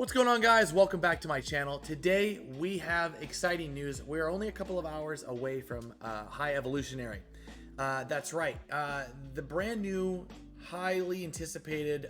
What's going on, guys? Welcome back to my channel. Today we have exciting news. We're only a couple of hours away from High Evolutionary. That's right. The brand new, highly anticipated,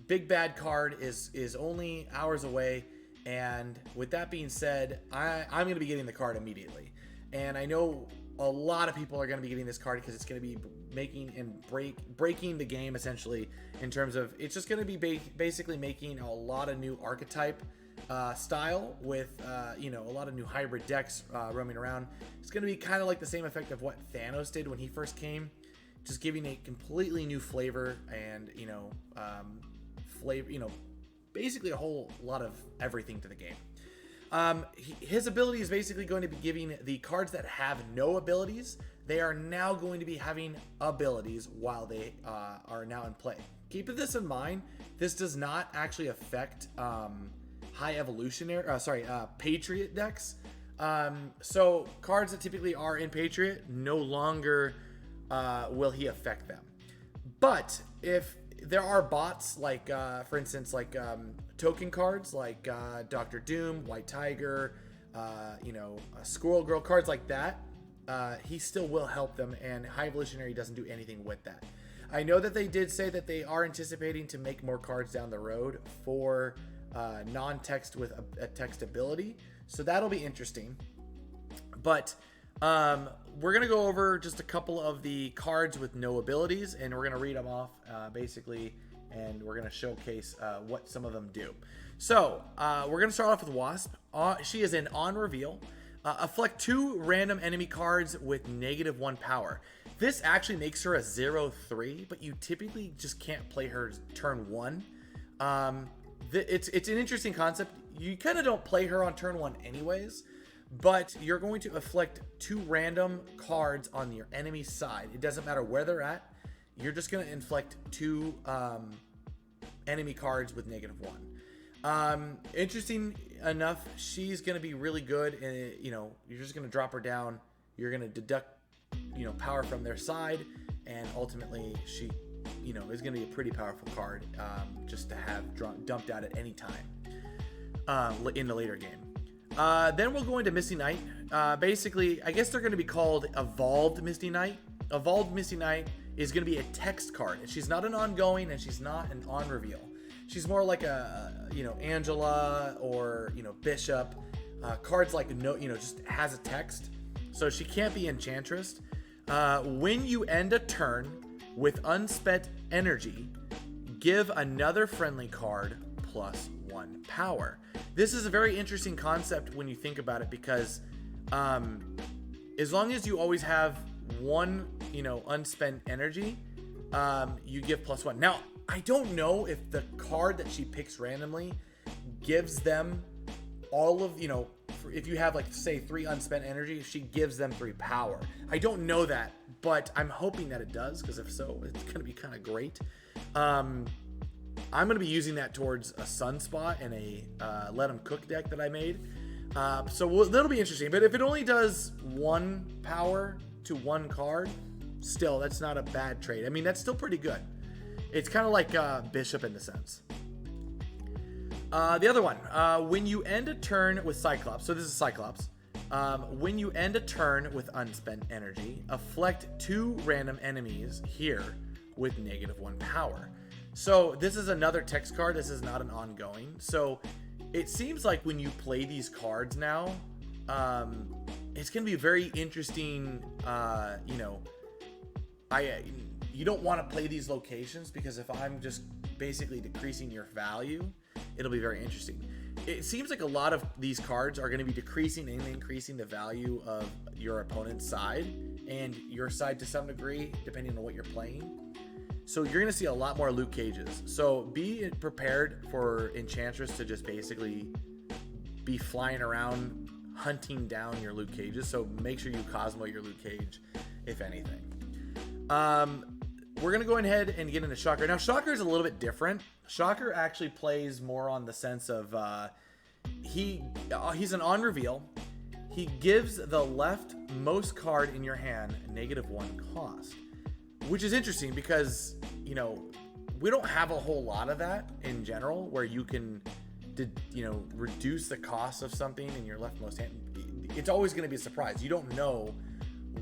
big bad card is only hours away. And with that being said, I'm going to be getting the card immediately. And I know a lot of people are going to be getting this card because it's going to be making and breaking the game, essentially, in terms of it's just going to be basically making a lot of new archetype style with a lot of new hybrid decks roaming around. It's going to be kind of like the same effect of what Thanos did when he first came, just giving a completely new flavor and basically a whole lot of everything to the game. His ability is basically going to be giving the cards that have no abilities, they are now going to be having abilities while they are now in play. Keep this in mind. This does not actually affect High Evolutionary, Patriot decks. So cards that typically are in Patriot, no longer will he affect them. But if there are bots like, for instance, like token cards like Dr. Doom, White Tiger, Squirrel Girl, cards like that, he still will help them, and High Evolutionary doesn't do anything with that. I know that they did say that they are anticipating to make more cards down the road for non-text with a text ability, so that'll be interesting. But we're going to go over just a couple of the cards with no abilities, and we're going to read them off basically, and we're going to showcase what some of them do. So we're going to start off with Wasp. She is an on reveal. Afflict 2 random enemy cards with -1 power. This actually makes her a 0/3, but you typically just can't play her turn 1. It's an interesting concept. You kind of don't play her on turn 1 anyways, but you're going to afflict 2 random cards on your enemy side. It doesn't matter where they're at. You're just going to inflict 2 enemy cards with -1. Interesting enough, she's going to be really good, and you're just going to drop her down. You're going to deduct power from their side, and ultimately she is going to be a pretty powerful card just to have dumped out at any time in the later game. Then we'll go into Misty Knight. Basically, I guess they're going to be called Evolved Misty Knight. Evolved Misty Knight is going to be a text card. She's not an ongoing, and she's not an on reveal. She's more like a Angela or Bishop. Cards like just has a text, so she can't be Enchantress. When you end a turn with unspent energy, give another friendly card +1 power. This is a very interesting concept when you think about it, because as long as you always have one unspent energy, you give +1. Now, I don't know if the card that she picks randomly gives them all of, if you have like say 3 unspent energy, she gives them 3 power. I don't know that, but I'm hoping that it does, because if so, it's going to be kind of great. I'm going to be using that towards a Sunspot and a Let 'em Cook deck that I made. So that'll be interesting. But if it only does 1 power to 1 card, still, that's not a bad trade. I mean, that's still pretty good. It's kind of like Bishop in the sense. The other one, when you end a turn with Cyclops, so this is Cyclops. When you end a turn with unspent energy, afflict 2 random enemies here with -1 power. So this is another text card. This is not an ongoing. So it seems like when you play these cards now, it's going to be very interesting. You don't want to play these locations, because if I'm just basically decreasing your value, it'll be very interesting. It seems like a lot of these cards are going to be decreasing and increasing the value of your opponent's side and your side to some degree, depending on what you're playing. So you're going to see a lot more Luke Cages. So be prepared for Enchantress to just basically be flying around hunting down your Luke Cages. So make sure you Cosmo your Luke Cage, if anything. We're going to go ahead and get into Shocker. Now, Shocker is a little bit different. Shocker actually plays more on the sense of he's an on reveal. He gives the leftmost card in your hand -1 cost, which is interesting because, We don't have a whole lot of that in general, where you can, reduce the cost of something in your leftmost hand. It's always going to be a surprise. You don't know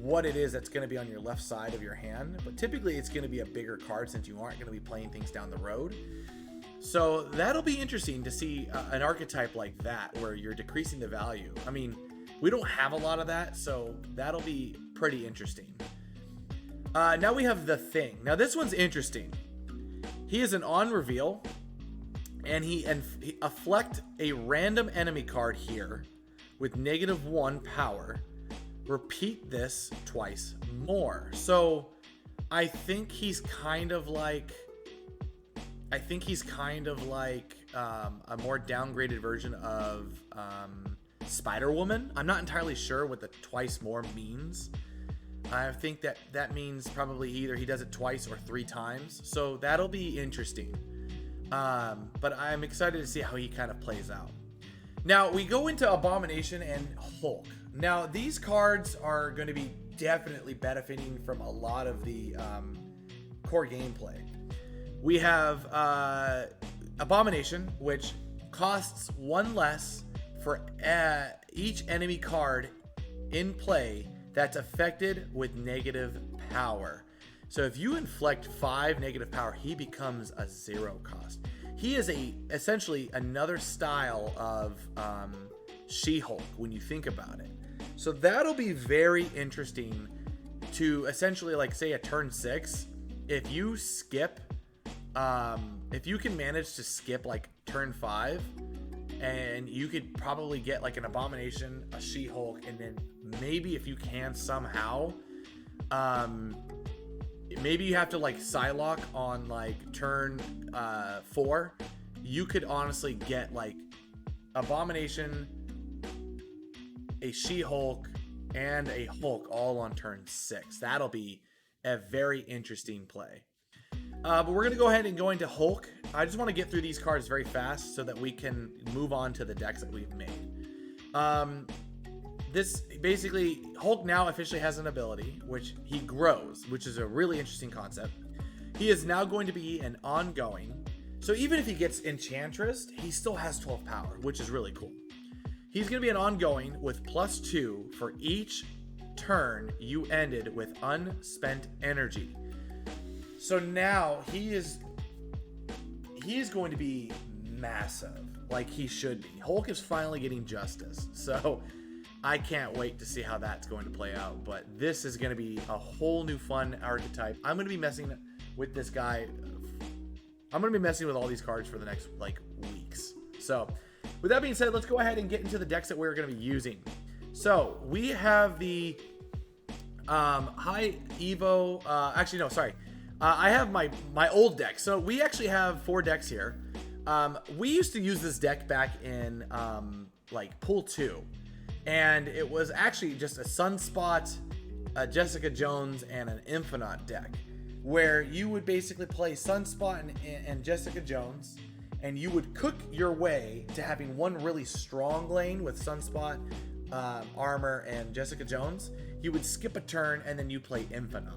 what it is that's going to be on your left side of your hand, but typically it's going to be a bigger card since you aren't going to be playing things down the road. So that'll be interesting to see an archetype like that where you're decreasing the value. I mean, we don't have a lot of that, so that'll be pretty interesting. Now we have the Thing. Now this one's interesting. He is an on reveal, and he afflict a random enemy card here with -1 power. Repeat this twice more. So I think he's kind of like a more downgraded version of Spider-Woman. I'm not entirely sure what the twice more means. I think that means probably either he does it twice or 3 times. So that'll be interesting. But I'm excited to see how he kind of plays out. Now we go into Abomination and Hulk. Now these cards are going to be definitely benefiting from a lot of the core gameplay. We have Abomination, which costs 1 less for each enemy card in play that's affected with negative power. So if you inflict 5 negative power, he becomes a 0 cost. He is essentially another style of She-Hulk when you think about it. So that'll be very interesting to essentially, like, say a turn 6. If you skip, if you can manage to skip like turn 5, and you could probably get like an Abomination, a She-Hulk, and then maybe if you can somehow, maybe you have to like Psylocke on like turn 4. You could honestly get like Abomination, a She-Hulk, and a Hulk all on turn 6. That'll be a very interesting play. But we're going to go ahead and go into Hulk. I just want to get through these cards very fast so that we can move on to the decks that we've made. This basically, Hulk now officially has an ability, which he grows, which is a really interesting concept. He is now going to be an ongoing. So even if he gets Enchantress, he still has 12 power, which is really cool. He's going to be an ongoing with +2 for each turn you ended with unspent energy. So now he is going to be massive, like he should be. Hulk is finally getting justice. So I can't wait to see how that's going to play out. But this is going to be a whole new fun archetype. I'm going to be messing with this guy. I'm going to be messing with all these cards for the next like weeks. So with that being said, let's go ahead and get into the decks that we're going to be using. So we have the High Evo. Actually, no, sorry. I have my old deck. So we actually have 4 decks here. We used to use this deck back in like Pool 2. And it was actually just a Sunspot, a Jessica Jones, and an Infinite deck, where you would basically play Sunspot and Jessica Jones, and you would cook your way to having one really strong lane with Sunspot, Armor, and Jessica Jones. You would skip a turn, and then you play Infinite.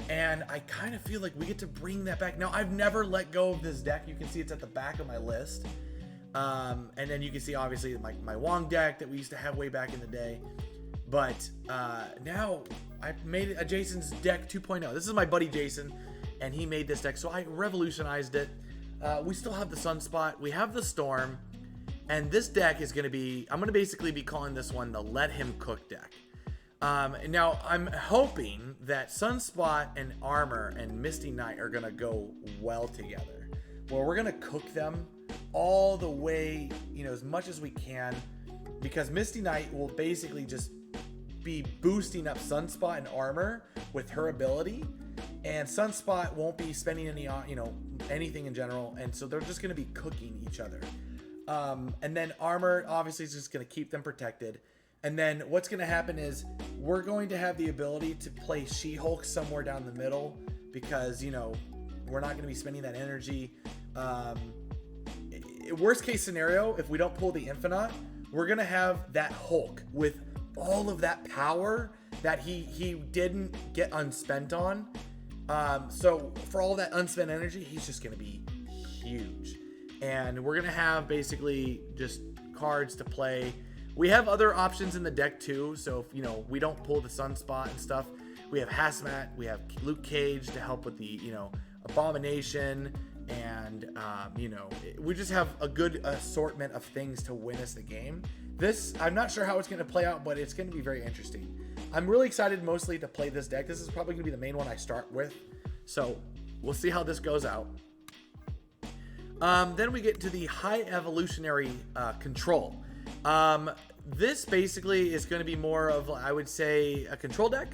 And I kind of feel like we get to bring that back. Now, I've never let go of this deck. You can see it's at the back of my list. And then you can see, obviously, my Wong deck that we used to have way back in the day. But now I've made a Jason's deck 2.0. This is my buddy Jason, and he made this deck. So I revolutionized it. We still have the Sunspot. We have the Storm. And this deck is going to be, I'm going to basically be calling this one the Let Him Cook deck. Now, I'm hoping that Sunspot and Armor and Misty Knight are going to go well together. Well, we're going to cook them all the way, as much as we can, because Misty Knight will basically just be boosting up Sunspot and Armor with her ability, and Sunspot won't be spending any, anything in general, and so they're just going to be cooking each other. And then Armor obviously is just going to keep them protected. And then what's going to happen is we're going to have the ability to play She-Hulk somewhere down the middle because, we're not going to be spending that energy. Worst case scenario, if we don't pull the Infinite, we're going to have that Hulk with all of that power that he didn't get unspent on. So for all that unspent energy, he's just going to be huge. And we're going to have basically just cards to play. We have other options in the deck too. So if, we don't pull the Sunspot and stuff, we have Hazmat, we have Luke Cage to help with the, Abomination. And, we just have a good assortment of things to win us the game. This, I'm not sure how it's going to play out, but it's going to be very interesting. I'm really excited mostly to play this deck. This is probably going to be the main one I start with. So we'll see how this goes out. Then we get to the High Evolutionary Control. This basically is going to be more of, I would say, a control deck.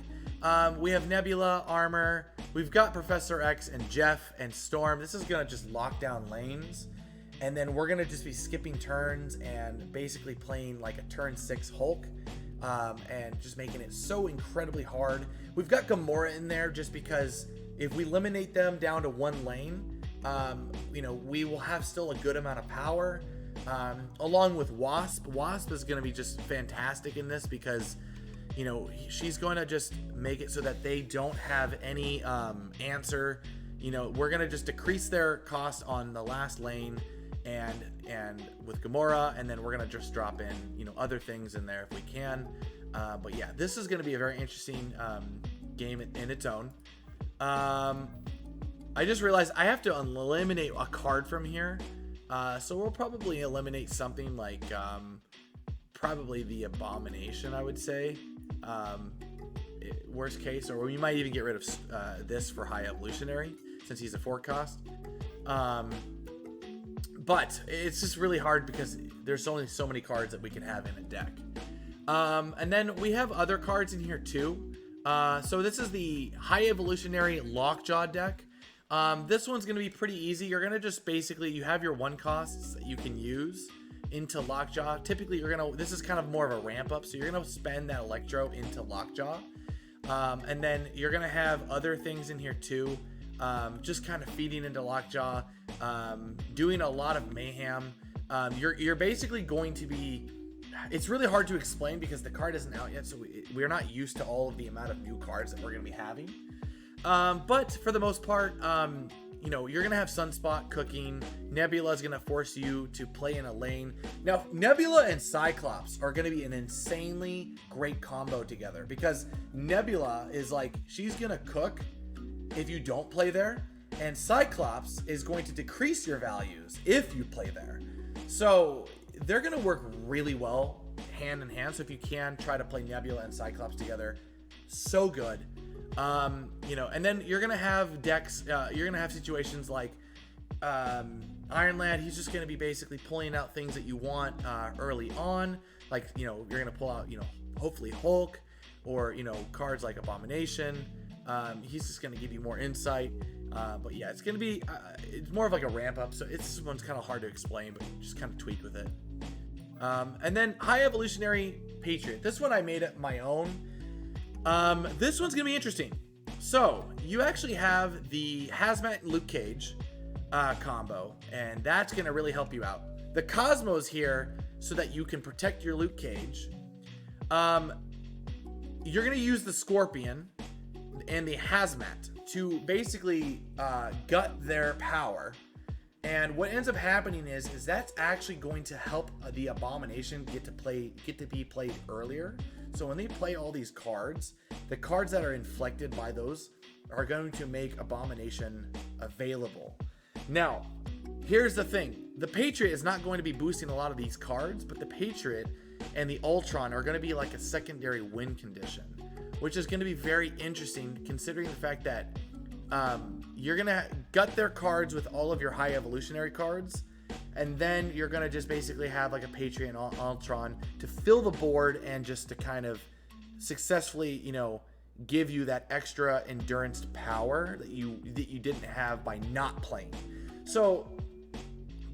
We have Nebula, Armor. We've got Professor X and Jeff and Storm. This is going to just lock down lanes. And then we're going to just be skipping turns and basically playing like a turn 6 Hulk. And just making it so incredibly hard. We've got Gamora in there just because if we eliminate them down to one lane, we will have still a good amount of power. Along with Wasp. Wasp is going to be just fantastic in this because, she's going to just make it so that they don't have any answer. We're going to just decrease their cost on the last lane and with Gamora, and then we're going to just drop in, other things in there if we can. But yeah, this is going to be a very interesting game in its own. I just realized I have to eliminate a card from here. So we'll probably eliminate something like probably the Abomination, I would say. Worst case, or we might even get rid of this for High Evolutionary since he's a 4 cost. But it's just really hard because there's only so many cards that we can have in a deck. And then we have other cards in here too. So this is the High Evolutionary Lockjaw deck. This one's going to be pretty easy. You're going to just basically, you have your 1 costs that you can use into Lockjaw. Typically, this is kind of more of a ramp up. So you're going to spend that Electro into Lockjaw. And then you're going to have other things in here too. Just kind of feeding into Lockjaw, doing a lot of mayhem. You're basically going to be, it's really hard to explain because the card isn't out yet, so we're not used to all of the amount of new cards that we're going to be having. But for the most part, you're going to have Sunspot cooking. Nebula is going to force you to play in a lane. Now, Nebula and Cyclops are going to be an insanely great combo together because Nebula is she's going to cook if you don't play there, and Cyclops is going to decrease your values if you play there. So they're going to work really well hand in hand. So if you can try to play Nebula and Cyclops together, so good. And then you're going to have decks, you're going to have situations like Iron Lad. He's just going to be basically pulling out things that you want early on. You're going to pull out, hopefully Hulk or, cards like Abomination. He's just going to give you more insight. But yeah, it's going to be, it's more of like a ramp up. So this one's kind of hard to explain, but just kind of tweak with it. And then High Evolutionary Patriot. This one I made it my own. This one's going to be interesting. So you actually have the Hazmat and Luke Cage combo, and that's going to really help you out. The Cosmo's here so that you can protect your Luke Cage. You're going to use the Scorpion and the Hazmat to basically gut their power. And what ends up happening is that's actually going to help the Abomination get to be played earlier. So when they play all these cards, the cards that are inflected by those are going to make Abomination available. Now, here's the thing. The Patriot is not going to be boosting a lot of these cards, but the Patriot and the Ultron are going to be like a secondary win condition, which is going to be very interesting considering the fact that you're going to gut their cards with all of your High Evolutionary cards, and then you're going to just basically have like a Patriot and Ultron to fill the board and just to kind of successfully, give you that extra endurance power that you didn't have by not playing. So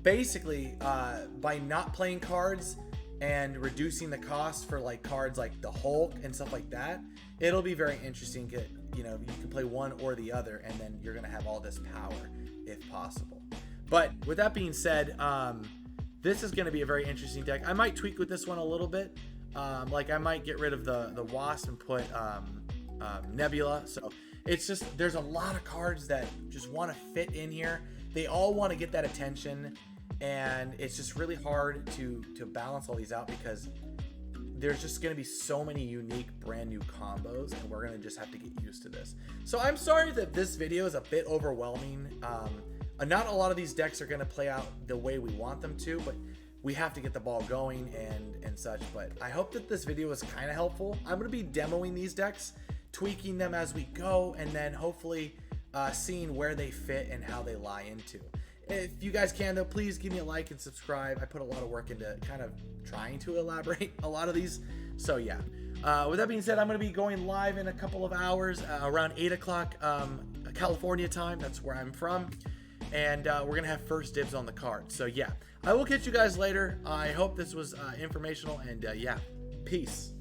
basically, by not playing cards and reducing the cost for like cards like the Hulk and stuff like that, it'll be very interesting. You can play one or the other, and then you're going to have all this power if possible. But with that being said, this is going to be a very interesting deck. I might tweak with this one a little bit. I might get rid of the Wasp and put Nebula. So It's just, there's a lot of cards that just want to fit in here. They all want to get that attention, and it's just really hard to balance all these out because there's just going to be so many unique brand new combos, and we're going to just have to get used to this. So I'm sorry that this video is a bit overwhelming. Not a lot of these decks are going to play out the way we want them to, but we have to get the ball going and such. But I hope that this video was kind of helpful. I'm going to be demoing these decks, tweaking them as we go, and then hopefully seeing where they fit and how they lie into. If you guys can, though, please give me a like and subscribe. I put a lot of work into kind of trying to elaborate a lot of these. So yeah, with that being said, I'm going to be going live in a couple of hours around 8 o'clock California time. That's where I'm from. And we're going to have first dibs on the card. So yeah, I will catch you guys later. I hope this was informational, and yeah, peace.